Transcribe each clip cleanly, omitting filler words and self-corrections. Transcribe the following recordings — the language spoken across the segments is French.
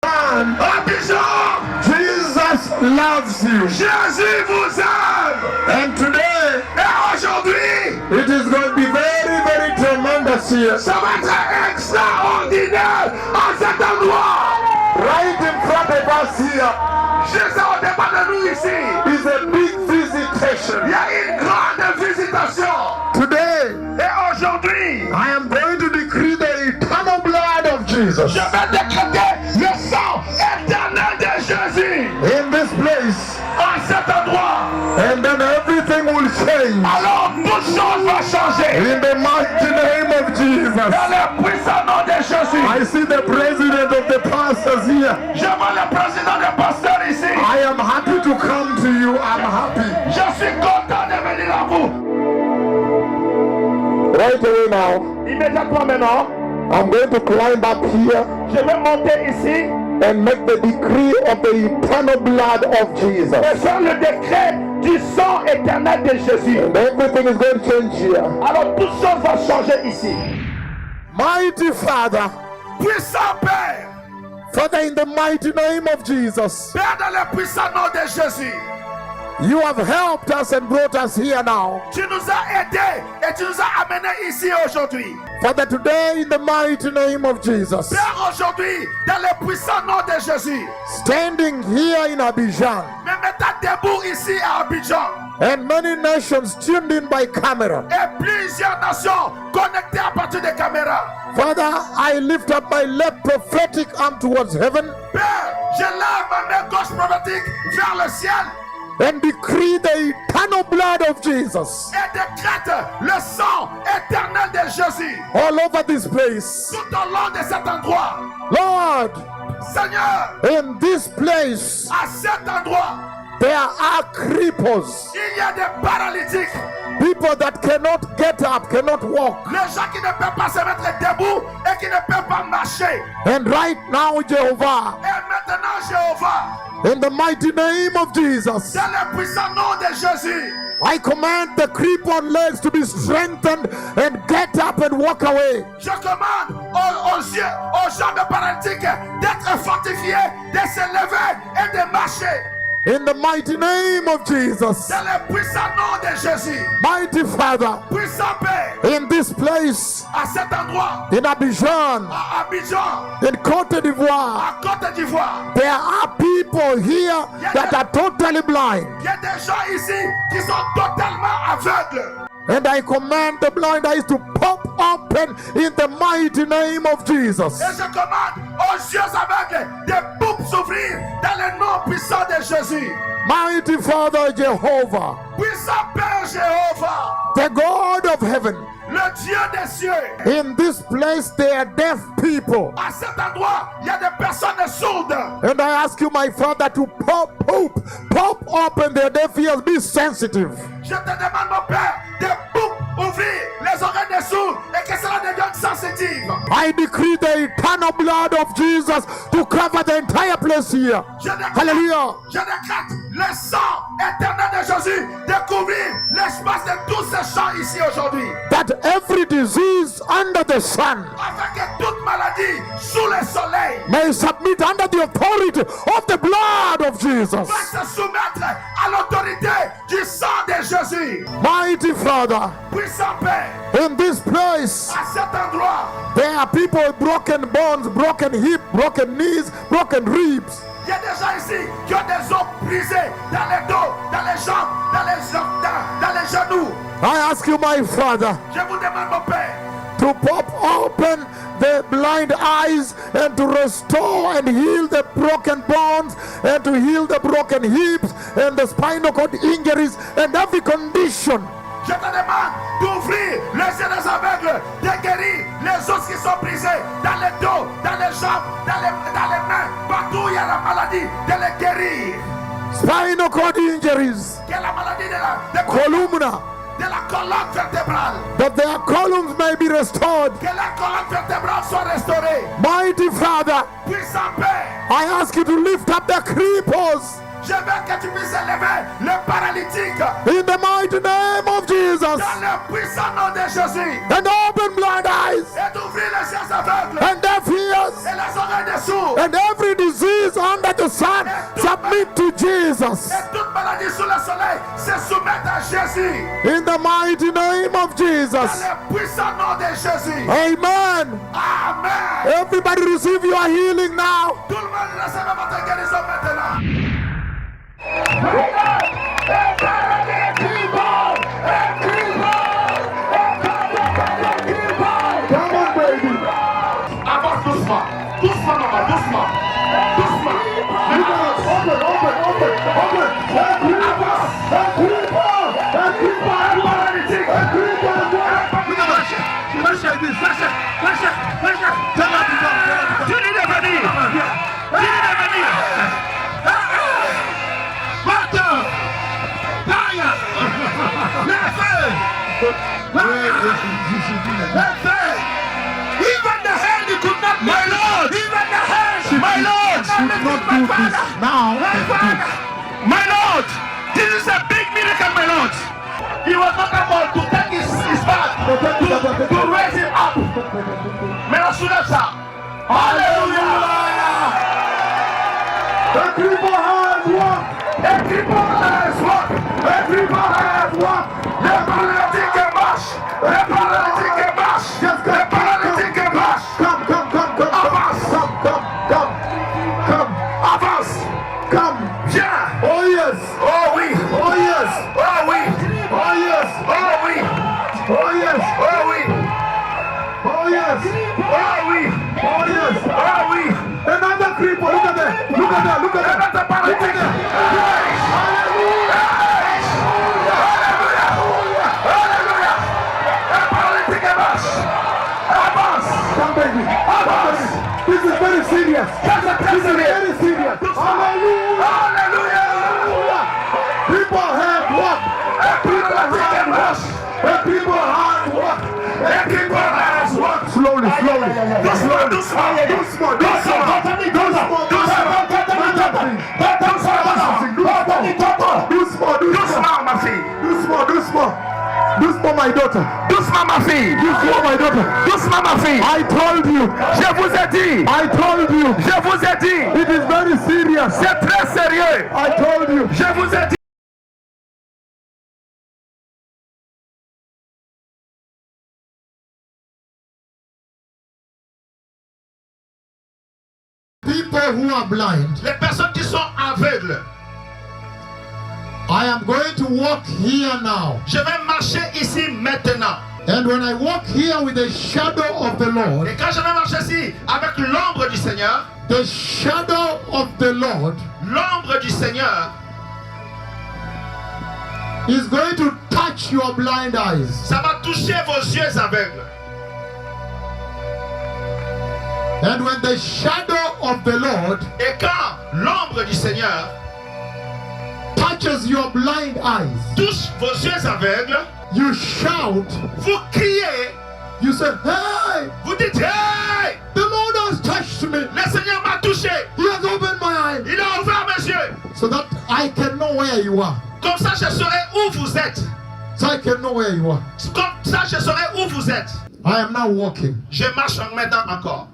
And Jesus loves you. Jésus vous aime. And today, Et aujourd'hui, it is going to be very, very tremendous here. ça va être extraordinaire à cet endroit. Right in front of us here Juste au départ de nous ici, is a big visitation. il y a une grande visitation. Today, Et aujourd'hui, I am going to decree the eternal blood of Jesus je vais décréter le sang éternel de Jésus in this place. à cet endroit. And then everything will change. Alors toute chose va changer. In the mighty name of Jesus. Dans le puissant nom de Jésus. I see the president of the pastors here. Je vois le président des pasteurs ici. I am happy to come to you. I'm happy. Je suis content de venir à vous. Right away now, Immédiatement maintenant, I'm going to climb up here je vais monter ici and make the decree of the eternal blood of Jesus. et faire le décret du sang éternel de Jésus. And everything is going to change here. Alors toute chose va changer ici. Mighty Father, Puissant Père, Father, in the mighty name of Jesus, Père dans le puissant nom de Jésus, you have helped us and brought us here now. tu nous as aidés et tu nous as amenés ici aujourd'hui. Father, today in the mighty name of Jesus, Père, aujourd'hui, dans le puissant nom de Jésus, standing here in Abidjan, me mettant debout ici à Abidjan and many nations tuned in by camera. et plusieurs nations connectées à partir des caméras. Father, I lift up my left prophetic arm towards heaven Père, je lève ma main gauche prophétique vers le ciel and decree the eternal blood of Jesus et décrète le sang éternel de Jésus all over this place. tout au long de cet endroit. Lord, Seigneur, in this place, à cet endroit, there are cripples, il y a des paralytiques, people that cannot get up, cannot walk. les gens qui ne peuvent pas se mettre debout et qui ne peuvent pas marcher. And right now, Jehovah, Et maintenant, Jéhovah, in the mighty name of Jesus, dans le puissant nom de Jésus, I command the crippled legs to be strengthened and get up and walk away. je commande aux jambes paralytiques d'être fortifiés, de se lever et de marcher. In the mighty name of Jesus, Dans le puissant nom de Jésus, mighty Father, puissant Père, in this place, à cet endroit, in Abidjan, à Abidjan, in Côte d'Ivoire, à Côte d'Ivoire, there are people here that are totally blind. il y a des gens ici qui sont totalement aveugles. And I command the blind eyes to pop open in the mighty name of Jesus. Et je commande aux yeux aveugles de pouvoir s'ouvrir dans le nom puissant de Jésus. Mighty Father Jehovah, Puissant Père Jéhovah, the God of heaven, le Dieu des cieux. in this place there are deaf people. À cet endroit, il y a des personnes sourdes. And I ask you, my Father, to pop open their deaf ears, be sensitive. Je te demande, mon Père, de pouvoir ouvrir les oreilles des sourds et que cela devienne sensitive. I decree the eternal blood of Jesus to cover the entire place here. Hallelujah. Je décrète le sang éternel de Jésus de couvrir l'espace de tous ces champs ici aujourd'hui. That every disease under the sun Afin que toute maladie sous le soleil may submit under the authority of the blood of Jesus. va se soumettre à l'autorité du sang de Jésus. Mighty Father, Puissant Père, in this place à cet endroit, there are people with broken bones, broken hip, broken knees, broken ribs. il y a des gens ici qui ont des os brisés dans les dos, dans les jambes, dans les genoux. I ask you, my Father, Je vous demande, mon Père, to pop open the blind eyes and to restore and heal the broken bones and to heal the broken hips and the spinal cord injuries and every condition. je te demande d'ouvrir les yeux des aveugles, de guérir les os qui sont brisés dans le dos, dans les jambes, dans les mains, partout où il y a la maladie, de les guérir. Spinal cord injuries, Que la maladie de columna, la colonne vertébrale, that their columns may be restored. que la colonne vertébrale soit restaurée. Mighty Father, Puissant Père, I ask you to lift up the cripples je veux que tu puisses élever le paralytique in the mighty name of Jesus dans le puissant nom de Jésus and open blind eyes et d'ouvrir les yeux aveugles and deaf ears et les oreilles des sourds and every disease submit to Jesus. Et toute maladie sous le soleil se soumettent à Jésus. In the mighty name of Dans Jesus. le puissant nom de Jésus. Amen. Amen. Everybody receive your healing now. Tout le monde recevez votre guérison maintenant. Come on, baby. Avance doucement. Doucement, maman, doucement. Doucement. Even the hand you could not, my Lord. Even the hand, my Lord. Should not do this now. My Lord, this is a big miracle, my Lord. He was not able to take his back, to raise him up. Maintenant, soulève ça. Alléluia. The cripple has walked. A cripple has walked. A cripple has walked. Le paralytique marche. Le paralytique marche. Le paralytique marche. Come. Avance. Come. Avance. Come. Viens. Oh yes. Oh oui. Oh yes. Oh oui. Oh yes. Oh oui. Oh yes. Oh oui. Oh yes. Oh oui. Oh yes. Oh oui. Another cripple. Look at that. Look at that. Look at that. Another paralytic. Hallelujah. Alléluia. Le paralytique marche. Avance. Come baby. Avance. This is very serious. This is very serious. Hallelujah. Alléluia. People have walked. Le paralytique marche. The people have walked. Le cripple has walked. Slowly. Doucement, doucement. Doucement, ma fille. Doucement, my daughter. Doucement, ma fille. Doucement, my daughter. Doucement, ma fille. I told you. Je vous ai dit. I told you. Je vous ai dit. It is very serious. C'est très sérieux. I told you. Je vous ai dit. People who are blind, Les personnes qui sont aveugles, I am going to walk here now. je vais marcher ici maintenant. And when I walk here with the shadow of the Lord, Et quand je vais marcher ici avec l'ombre du Seigneur, the shadow of the Lord l'ombre du Seigneur is going to touch your blind eyes. ça va toucher vos yeux aveugles. And when the shadow of the Lord Et quand l'ombre du Seigneur touches your blind eyes, touche vos yeux aveugles, you shout, vous criez, you say, hey, vous dites hey, the Lord has touched me. le Seigneur m'a touché, He has opened my eyes il a ouvert mes yeux. so that I can know where you are. Comme ça je saurai où vous êtes. So I can know where you are. Comme ça je saurai où vous êtes. I am now walking. Je marche maintenant encore.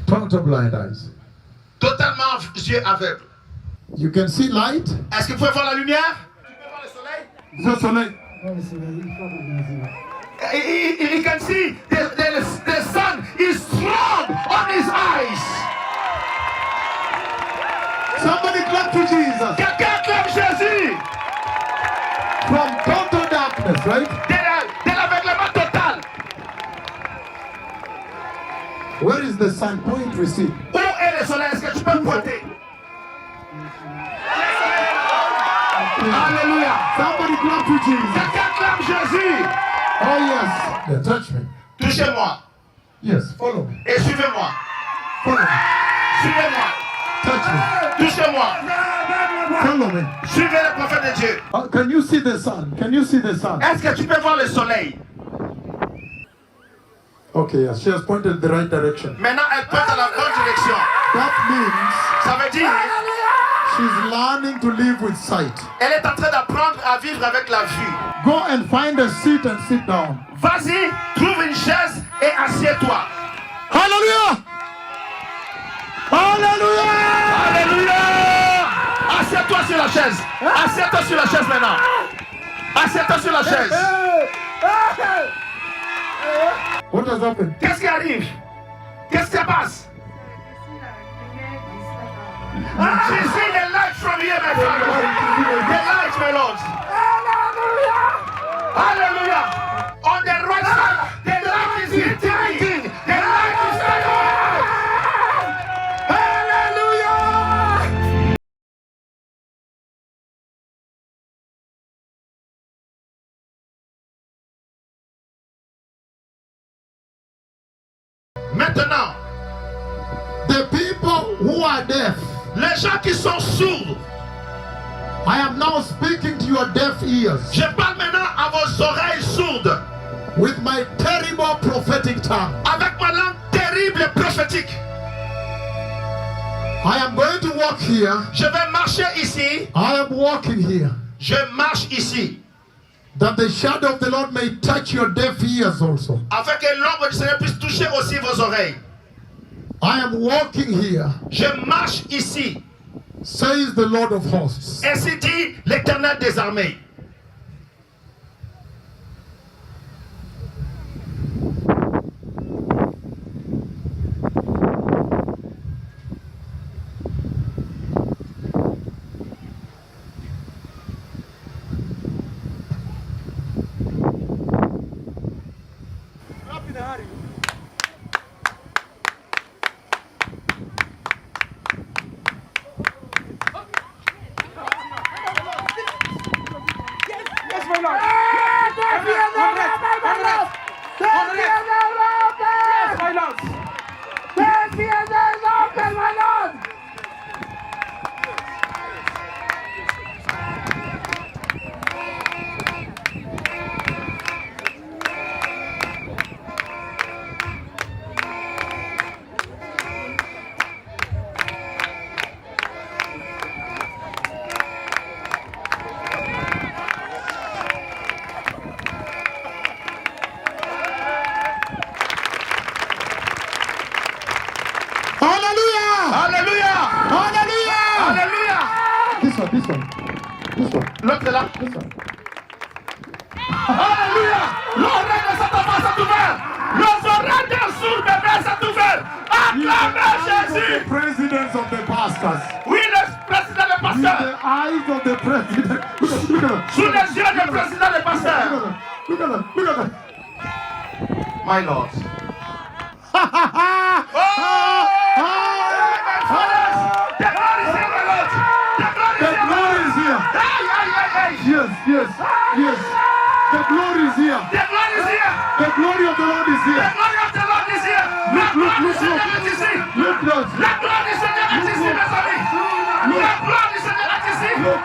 Total blind eyes. Totalement yeux aveugles. You can see light. Est-ce que vous pouvez voir la lumière? The soleil. He can see the sun is strong on his eyes. Somebody clap to Jesus. Quelqu'un clame Jésus. From total darkness, right? De l'aveuglement total. Where is the sun? Point, receive. Où est le soleil? Est-ce que tu peux pointer? Alléluia. Somebody clap to Jesus. Quelqu'un clame Jésus. Oh yes. Yeah, touch me. Touchez-moi Yes, follow me. et suivez-moi. Follow me. Suivez-moi. Touch me. Touchez-moi. Follow me. Suivez le prophète de Dieu. Can you see the sun? Can you see the sun? Est-ce que tu peux voir le soleil? Okay, yes. She has pointed the right direction. Maintenant, elle pointe à la bonne direction. That means Ça veut dire she's learning to live with sight. elle est en train d'apprendre à vivre avec la vue. Go and find a seat and sit down. Vas-y, trouve une chaise et assieds-toi. Hallelujah! Hallelujah! Alléluia! Assieds-toi sur la chaise. Assieds-toi sur la chaise maintenant. Assieds-toi sur la chaise. What has happened? Qu'est-ce qui arrive? Qu'est-ce qui se passe? She see the light from here, my father. The light, my Lord. Hallelujah. On the right side, the light is hitting me. The light is shining. Hallelujah. Maintenant, The people who are deaf, les gens qui sont sourds, I am now speaking to your deaf ears je parle maintenant à vos oreilles sourdes with my terrible prophetic tongue. avec ma langue terrible et prophétique. I am going to walk here. Je vais marcher ici. I am walking here. Je marche ici. That the shadow of the Lord may touch your deaf ears also. Afin que l'ombre du Seigneur puisse toucher aussi vos oreilles. I am walking here, Je marche ici. says the Lord of hosts. Ainsi dit l'Éternel des armées. Hallelujah! Alléluia. Hallelujah! Alléluia. This one. L'autre est là. This one. Alléluia. L'oreille de cette enfant s'est ouverte. Les oreilles d'un sourd bébé s'est ouverte. Acclamez Jésus. The presidents of the pastors. Oui, le président des With pasteurs. the eyes of the president. Look at that. Sous les yeux du président des pasteurs. Look at that. Look at that. My Lord. Oh! The glory is here, my Lord. The glory The is here, my glory Lord. is here. Hey. Yes. The glory is here. The glory is here. The glory of the Lord is The here. glory of the Lord is here. La gloire du Seigneur est ici. Look, look. La gloire du Seigneur est ici, mes amis. La gloire du Seigneur est ici. Look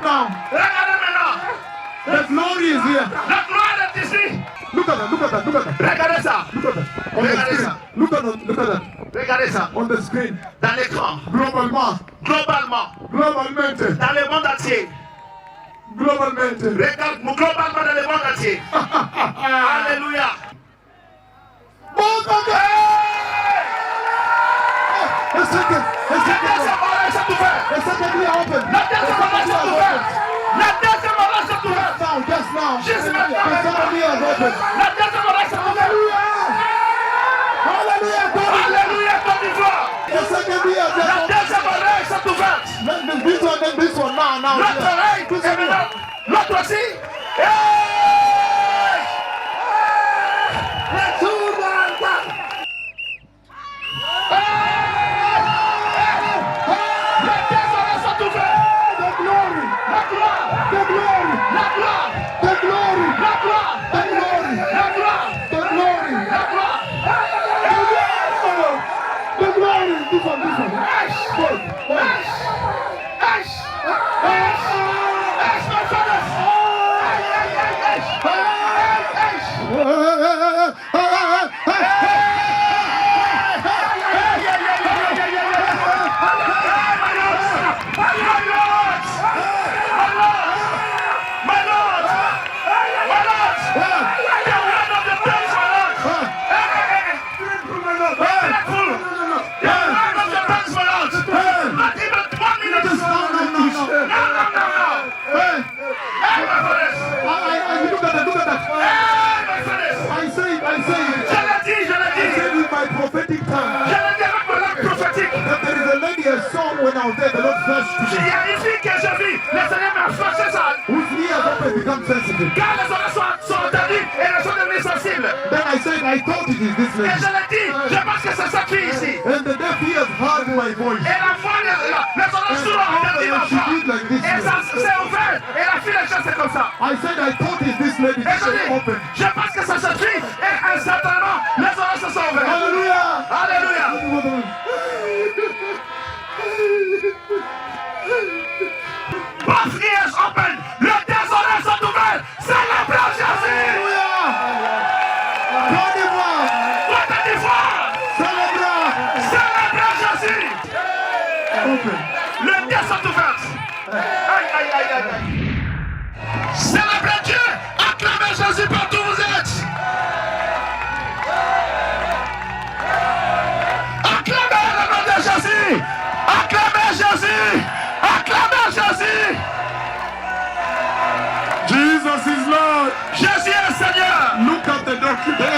now. Regardez maintenant. The glory is here. La gloire est ici. Look at that. Regardez ça. Look at that. On the Regardez screen. ça. Look at that. Regardez ça. On the screen. Dans l'écran. Globalement. Globalement. Dans le monde entier. Regarde globalement dans le monde entier. Alléluia. Both of them. A second. La deuxième oreille s'est ouverte. A second ear open. La deuxième oreille s'est ouverte. La deuxième oreille s'est ouverte. Just now. Juste The maintenant. second ear is open. La deuxième oreille s'est ouverte. Hallelujah. Alléluia, Côte d'Ivoire. The second ear just La open. deuxième oreille s'est ouverte. This one now. L'autre oreille, This et one. maintenant, l'autre aussi. Hey! Les deux oreilles sont ouvertes. The glory. La gloire, The glory. la gloire, The glory. la gloire, The glory. la gloire, The glory. la gloire. The glory. This one. Both. Aïe, my fathers. Aïe, aïe, aïe, I say Je l'ai dit, je l'ai I dit. said with my prophetic tongue Je l'ai dit avec ma langue prophétique. that there is a lady I saw when I was there, the Lord flashed to Il me, y a une fille que j'ai vue, le Seigneur m'a flashé ça. whose ears open become sensitive. Quand les oreilles sont entendues et elles sont devenues sensibles. Then I said, I thought it is this Et lady. je l'ai dit, je pense que c'est cette fille ici. And the deaf ears heard my voice. Et la voix, les oreilles sourdes ont entendu ma She voix. did like this. Et ça s'est ouvert. Et la fille, les gens, c'est comme ça. I said, I thought it is this lady. Et She je dis, opened. je pense que c'est cette fille. Et instantanément, les oreilles se sont ouvertes. Hallelujah. Alléluia. Both ears open. Les deux oreilles sont ouvertes. Célébrons Jésus. Hallelujah. Côte d'Ivoire. Côte d'Ivoire. Célébra. Célébrons Jésus. Open. Les deux sont ouvertes. Aïe, aïe, aïe, aïe, aïe. Célébrez Dieu. Acclamez Jésus partout où vous êtes. Acclamez le nom de Jésus. Acclamez Jésus. Acclamez Jésus. Jesus is Lord. Jésus est Seigneur. Look at the document.